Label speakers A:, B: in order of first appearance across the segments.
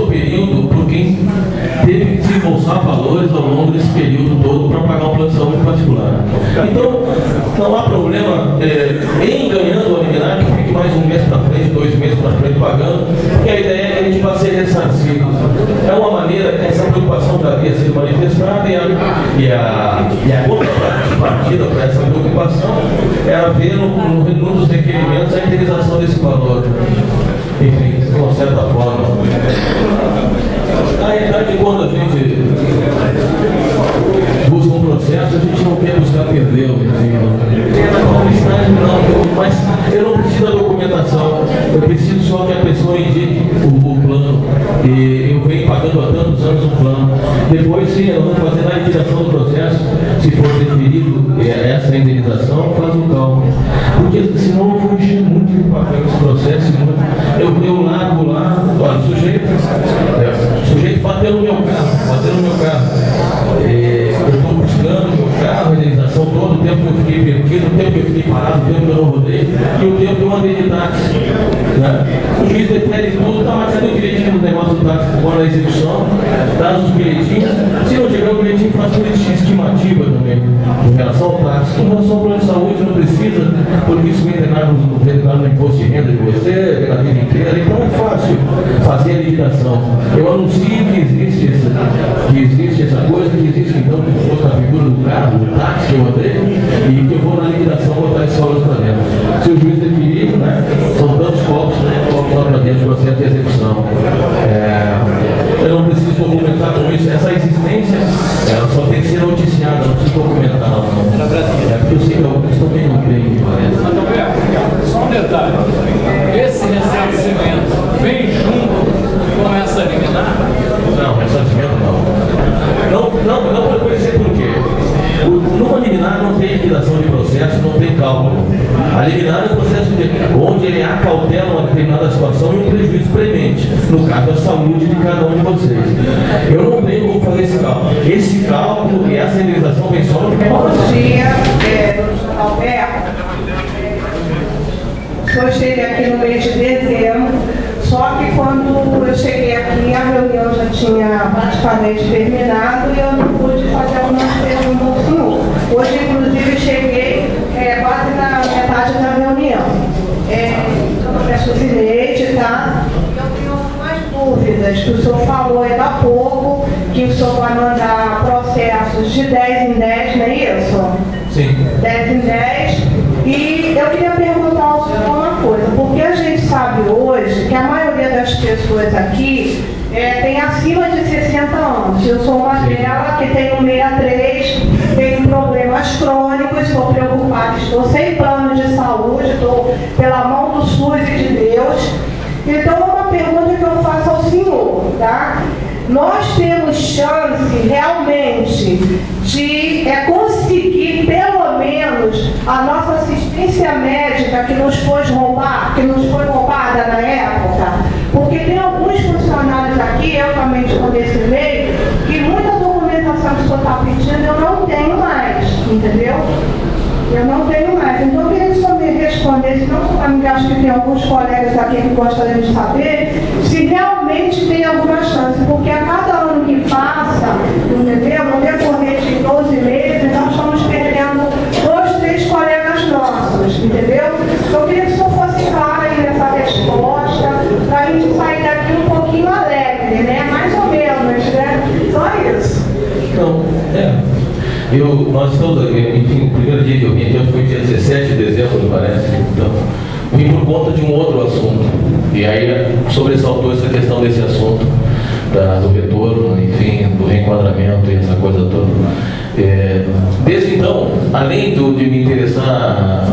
A: período por quem teve que desembolsar valores ao longo desse período todo para pagar um plano de saúde particular. Então, não há problema em ganhando o liminar que fique mais um mês para frente, 2 meses para frente pagando, porque a ideia é que a gente vá ser ressarcido. É uma maneira, essa preocupação já havia sido manifestada e a contrapartida para essa preocupação era ver num dos requerimentos a indenização desse valor. Enfim, de uma certa forma. Na realidade, quando a gente busca um processo, a gente não quer buscar perdê-lo. Mas eu não preciso da documentação, eu preciso só que a pessoa indique o plano. E eu venho pagando há tantos anos um plano. Depois, sim, eu vou fazer na liquidação do processo, se for deferido essa indenização, faz um cálculo. Porque senão eu vou encher muito de papel esse processo. Eu largo lá, olha, o sujeito bateu no meu carro. Eu estou buscando o meu carro, a indenização todo o tempo que eu fiquei perdido, o tempo que eu fiquei parado, o tempo que eu não rodei, e o tempo que eu andei de táxi. Né? O juiz defere tudo, está marcando direitinho no negócio do táxi agora na execução, traz os bilhetinhos. Se não tiver o bilhetinho, faz uma estimativa também, em relação ao táxi. Com relação ao plano de saúde, não precisa, porque isso vem no imposto de renda de você, na vida inteira, então é fácil fazer a liquidação. Eu anuncio que existe essa coisa, que existe então a figura do carro, do táxi que eu andei, e que eu vou na liquidação botar esse valor para dentro. Se o juiz definir, né, são tantos copos, lá para dentro do processo de execução. Eu não preciso documentar com isso. Essa existência, ela só tem que ser noticiada, não preciso documentar. Porque eu sei que alguns também não creem, me parece.
B: Só um detalhe. Esse ressarcimento vem junto com essa liminar?
A: Não, ressarcimento não pode ser por quê? Numa liminar não tem liquidação de processo, não tem cálculo. A liminar é um processo onde ele acautela uma determinada situação e um prejuízo premente. No caso, a saúde de cada um de vocês. Eu não tenho como fazer esse cálculo. Esse cálculo e essa indenização vem só no final.
C: Bom dia, doutor Alberto. O senhor esteve aqui no mês de dezembro, só que quando eu cheguei aqui, a reunião já tinha praticamente terminado e eu não pude fazer algumas perguntas ao senhor. Hoje, inclusive, cheguei quase na metade da reunião. Eu peço Zineide, tá? Eu tenho algumas dúvidas, que o senhor falou ainda há pouco, que o senhor vai mandar processos de 10 em 10, não é isso?
A: Sim.
C: 10 em 10. E eu queria perguntar ao senhor uma coisa, porque a gente sabe hoje que a maioria das pessoas aqui tem acima de 60 anos. Eu sou uma dela que tenho 63, tenho problemas crônicos, estou preocupada, estou sem plano de saúde, estou pela mão do SUS e de Deus. Então, uma pergunta que eu faço ao senhor, tá? Nós temos chance realmente de conseguir pelo menos a nossa assistência médica que nos foi roubada na época, porque tem alguns funcionários aqui, eu também estou nesse meio, que muita documentação que o senhor está pedindo eu não tenho mais, entendeu? Eu não tenho mais. Então eu queria que o senhor me respondesse, não somente acho que tem alguns colegas aqui que gostariam de saber, se realmente tem alguma chance, porque a cada ano que passa, entendeu? No decorrer de 12 meses, nós estamos perdendo 2, 3 colegas nossos, entendeu? Eu queria que o senhor fosse claro aí nessa resposta, para a gente sair daqui um pouquinho alegre, né? Mais ou menos, né? Só isso.
A: Então, nós estamos aqui, enfim, o primeiro dia que eu vim aqui foi dia 17 de dezembro, me parece. Então, vim por conta de um outro assunto. E aí sobressaltou essa questão desse assunto, do retorno, enfim, do reenquadramento e essa coisa toda. Desde então, além de me interessar,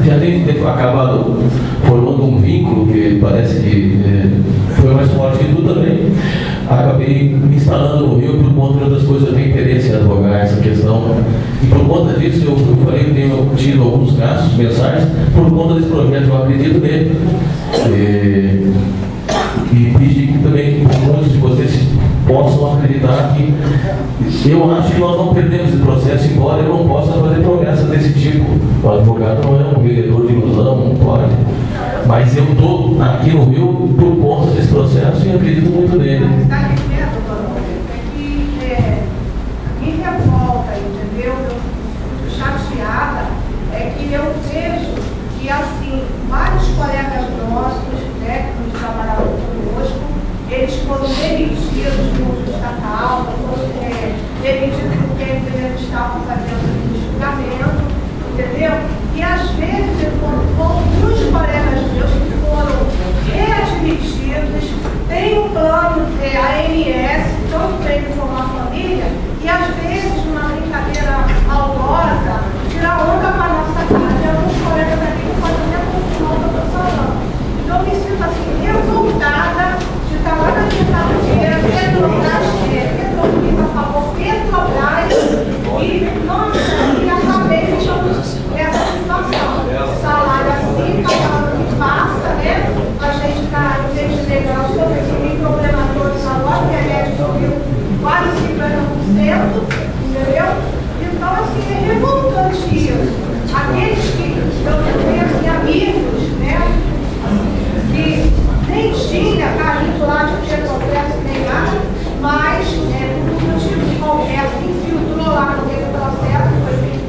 A: já tem acabado formando um vínculo que parece que foi mais forte que tudo também. Acabei me instalando no Rio por conta de outras coisas, eu tenho interesse em advogar essa questão. E por conta disso, eu falei que tenho tido alguns gastos mensais por conta desse projeto, eu acredito nele. E pedi que também muitos de vocês possam acreditar que eu acho que nós não perdemos esse processo, embora eu não possa fazer promessas desse tipo. O advogado não é um vendedor de ilusão, não pode. Mas eu estou aqui no Rio por conta esse processo e acredito muito nele.
C: Está dizendo, doutor, é que me revolta, entendeu? Eu fico chateada, é que eu vejo que, assim, vários colegas nossos, né, que trabalhavam conosco, eles foram demitidos por justa causa, foram demitidos porque eles estavam fazendo julgamento, entendeu? E às vezes, alguns colegas meus que foram readmitidos, têm um plano de ANS, tanto para ele como a família, e às vezes, numa brincadeira maldosa, tira onda para a nossa cara. Tem alguns colegas aqui que podem até confirmar o que eu estou falando. Então, eu me sinto assim, revoltada de estar lá na quinta-feira, Petrobras, a favor Petrobras, e, nossa, e acabei fechando essa situação. Salário assim, cada ano que passa, né? A gente está, em vez de legal, sobre esse problema todo de salário, que a média subiu quase 50%, entendeu? Então, assim, é revoltante isso. Aqueles que eu conheço amigos, né? Que nem tinha carinho lá de Petrobras nem nada, mas, por um motivo de conversa, infiltrou lá no meio do processo, foi feito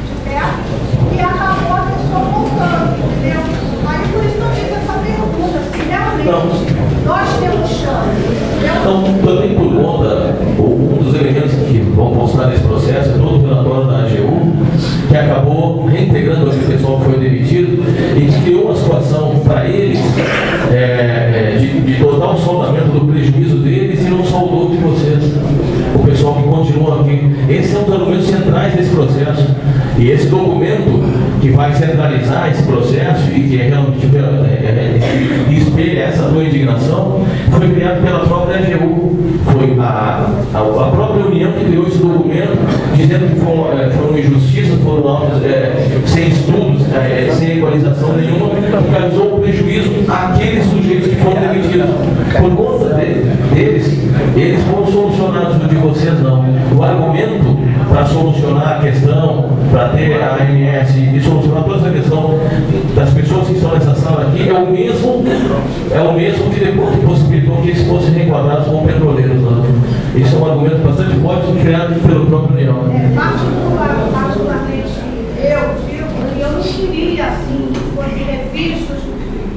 C: de perto, e acabou a pessoa voltando, entendeu? Aí por isso eu fiz essa pergunta, se realmente nós temos chance.
A: Então, também por conta, um dos elementos que vão constar nesse processo é todo o relatório da AGU, que acabou reintegrando aquele pessoal que foi demitido e que criou uma situação para eles de total soldamento do prejuízo deles e não soldou de vocês, o pessoal que continua aqui. Esses são os argumentos centrais desse processo. E esse documento que vai centralizar esse processo e que realmente espelha essa tua indignação, foi criado pela própria AGU. Foi a própria União que criou esse documento, dizendo que foram injustiças, foram autos sem estudos, sem equalização nenhuma, que causou um prejuízo àqueles sujeitos que foram demitidos. Por conta deles, eles foram solucionados, de vocês não. O argumento para solucionar a questão, para ter a ANS e solucionar toda essa questão das pessoas que estão nessa sala aqui, é o mesmo que depois que possibilitou que eles fossem reenquadrados como petroleiros. Isso é um argumento bastante forte, criado pelo próprio União.
C: Particularmente, eu digo que eu não queria, assim, que fossem revistos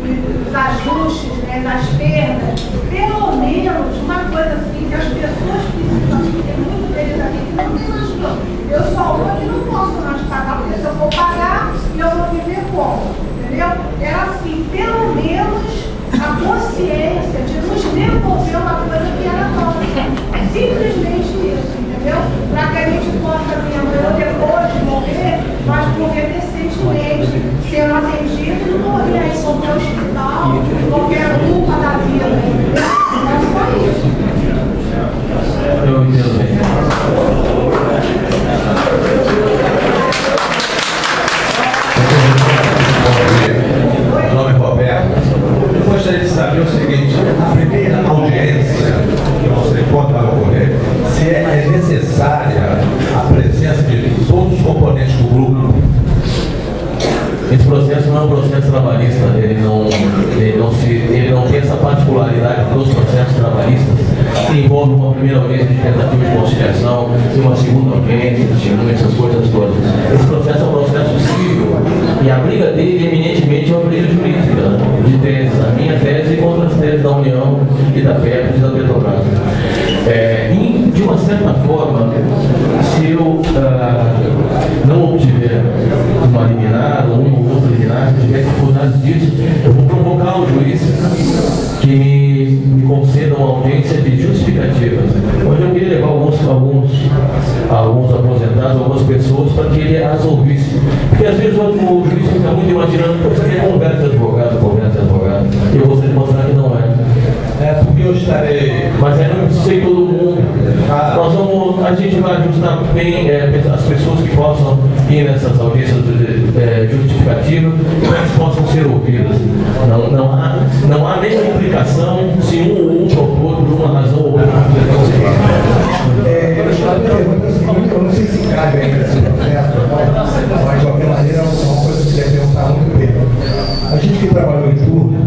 C: os ajustes, né, das perdas, pelo menos uma coisa assim, que as pessoas precisam, tem muitos deles aqui que não tem mais plano. Eu sou uma que não posso mais pagar, porque se eu for pagar, eu vou viver como, entendeu? Era assim, pelo menos a consciência de nos devolver uma coisa que era nossa. Simplesmente isso, entendeu? Para que a gente possa vir amanhã, depois de morrer, mas morrer decentemente, sendo atendido e não morrer aí em qualquer hospital, qualquer culpa da vida. É só isso.
A: Eu entendo bem.
D: Meu nome é Roberto. Eu gostaria de saber o seguinte: a primeira audiência que você conta vai ocorrer, se é necessária a presença de todos os componentes do grupo.
A: Esse processo não é um processo trabalhista, ele não tem essa particularidade dos processos trabalhistas, que envolve uma primeira audiência de tentativa de conciliação e uma segunda audiência, essas coisas todas. Esse processo é um processo civil e a briga dele eminentemente é uma briga jurídica, de teses, a minha tese contra as teses da União e da Petros e da Petrobras. De uma certa forma, se eu não obtiver uma liminar ou uma ou outra liminar, se tiver dificuldades disso, eu vou provocar o juiz que me conceda uma audiência de justificativa. Hoje eu queria levar alguns aposentados, algumas pessoas, para que ele as ouvisse. Porque às vezes o juiz fica muito imaginando que você quer conversa de advogado. E eu gostaria de mostrar que não é.
D: Porque eu estarei.
A: Mas aí não sei todo mundo. A gente vai ajustar bem as pessoas que possam ir nessas audiências justificativas, para que possam ser ouvidas. Não há nenhuma implicação se um ou outro autor, por uma razão ou outra.
E: Eu não sei se cabe ainda esse processo, mas de qualquer maneira é uma coisa que deve pensar muito bem. A gente que trabalhou em turno,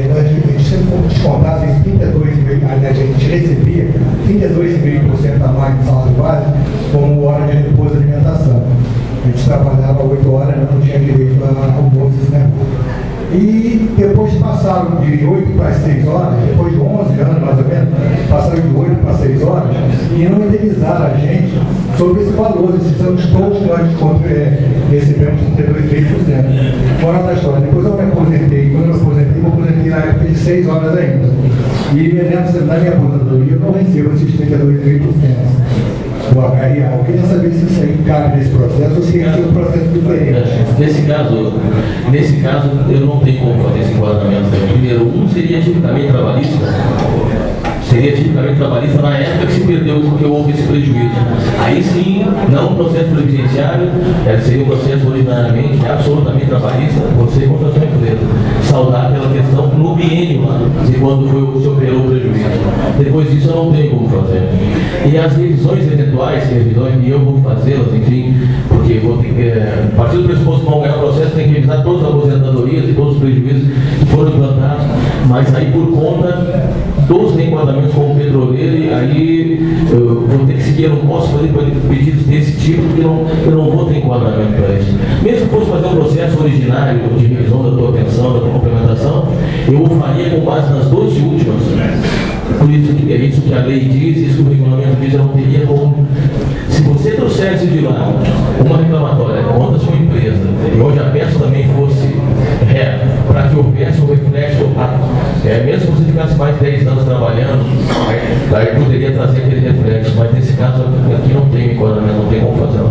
E: nós sempre fomos trabalhava 8 horas, não tinha direito a almoço, né? E depois passaram de 8 para 6 horas, depois de 11 anos mais ou menos, passaram de 8 para 6 horas e não indenizaram a gente sobre esse valor, esses anos todos que nós recebemos 32,3%. Fora da história. Depois eu me aposentei, quando eu me aposentei na época de 6 horas ainda. E dentro da minha aposentadoria eu não recebo esses 32,5%. Eu queria saber se isso aí cabe nesse processo ou se é um processo diferente.
A: Nesse caso, eu não tenho como fazer esse enquadramento. Primeiro, seria tipicamente trabalhista. Seria tipicamente trabalhista na época que se perdeu porque houve esse prejuízo. Aí sim, não um processo previdenciário, seria um processo ordinariamente, absolutamente trabalhista, você contra a sua empresa. Saudar aquela questão no biênio lá, de quando se operou o prejuízo. Depois disso eu não tenho como fazer. E as revisões eventuais, e eu vou fazê-las, enfim, porque vou ter que, a partir do pressuposto que vão ganhar o processo, tem que revisar todas as aposentadorias e todos os prejuízos que foram implantados, mas aí por conta dos reenquadramentos como petroleiro, e aí eu vou ter que seguir, eu não posso fazer pedidos desse tipo, porque eu não vou ter enquadramento para isso. Mesmo que fosse fazer um processo originário de revisão da tua pensão, da tua complementação, eu o faria com base nas 12 últimas. Por isso que é isso que a lei diz, isso que o regulamento diz, eu não teria como. Se você trouxesse de lá uma reclamatória contra a sua empresa, e onde a peça também fosse para que houvesse um reflexo, mesmo que você ficasse mais de 10 anos trabalhando, aí poderia trazer aquele reflexo, mas nesse caso aqui não tem enquadramento, não tem como fazer.